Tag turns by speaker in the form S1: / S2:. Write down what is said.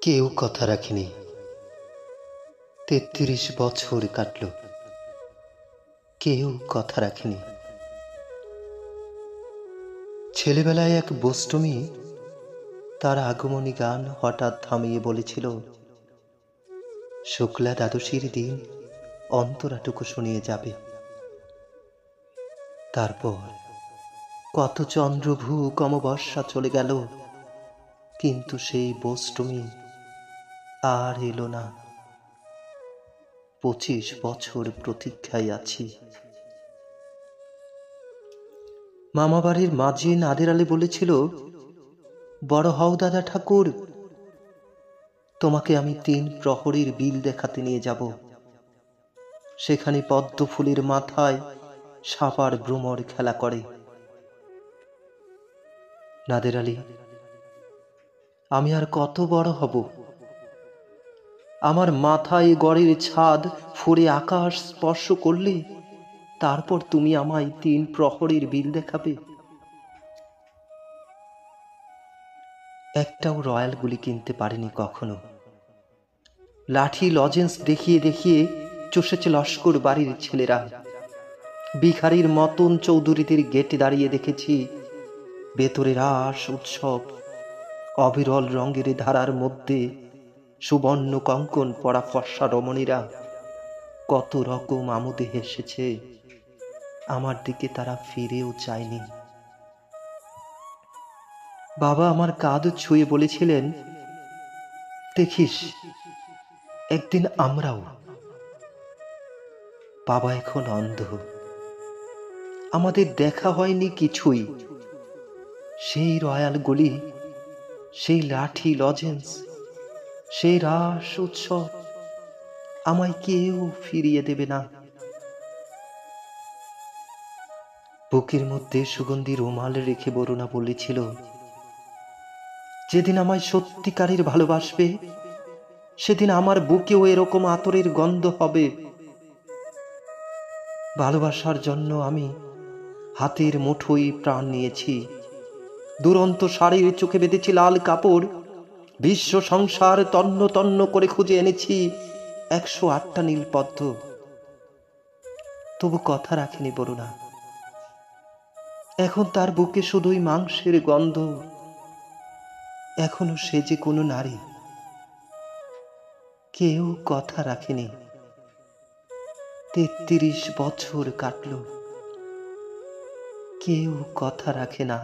S1: কেউ কথা রাখেনি। ৩৩ বছর কাটল, কেউ কথা রাখেনি। ছেলেবেলায় এক বোষ্টমী তার আগমনী গান হঠাৎ থামিয়ে বলেছিল, শুক্লা দ্বাদশীর দিন অন্তরাটুকু শুনিয়ে যাবে। তারপর কত চন্দ্রভূ অমাবস্যা চলে গেল, কিন্তু সেই বোষ্টমী আর এলো না। ২৫ বছর প্রতীক্ষায় আছি। মামাবাড়ির মাঝি নাদের আলী বলেছিল, বড় হও দাদা ঠাকুর, তোমাকে আমি ৩ প্রহরীর বিল দেখাতে নিয়ে যাব। সেখানে পদ্ম ফুলের মাথায় সাপার ভ্রমর খেলা করে। নাদের আলী, আমি আর কত বড় হব? আমার মাথায় গড়ের ছাদ ফুঁড়ে আকাশ স্পর্শ করলে তারপর তুমি আমায় ৩ প্রহরীর বিল দেখাবে? একটাও রয়্যাল গুলি কিনতে পারিনি কখনো। লাঠি লজেন্স দেখিয়ে দেখিয়ে চষেছে লস্কর বাড়ির ছেলেরা। বিখারির মতন চৌধুরীদের গেটে দাঁড়িয়ে দেখেছি ভেতরে রাস উৎসব। অবিরল রঙের ধারার মধ্যে সুবর্ণ কঙ্কন পরা ফর্সা রমণীরা কত রকম আমোদে হেসেছে। আমার দিকে তারা ফিরেও চায়নি। বাবা আমার কাঁধ ছুঁয়ে বলেছিলেন, দেখিস একদিন আমরাও। বাবা এখন অন্ধ, আমাদের দেখা হয়নি কিছুই। সেই রয়্যাল গলি, সেই লাঠি লজেন্স, সেই রাস উৎসব আমায় কেউ ফিরিয়ে দেবে না। বুকের মধ্যে সুগন্ধি রুমাল রেখে বরুণা বলেছিল, যেদিন আমায় সত্যিকারের ভালোবাসবে সেদিন আমার বুকেও এরকম আতরের গন্ধ হবে। ভালোবাসার জন্য আমি হাতের মুঠোয় প্রাণ নিয়েছি। দুরন্ত শাড়ির চোখে বেঁধেছি লাল কাপড়। বিশ্ব সংসার তন্ন তন্ন করে খুঁজে এনেছি ১০৮টা নীলপদ্ম। তবু কথা রাখেনি বরুণা। এখন তার বুকে শুধুই মাংসের গন্ধ। এখনো সে যে কোনো নারী। কেউ কথা রাখেনি। ৩৩ বছর কাটল, কেউ কথা রাখে না।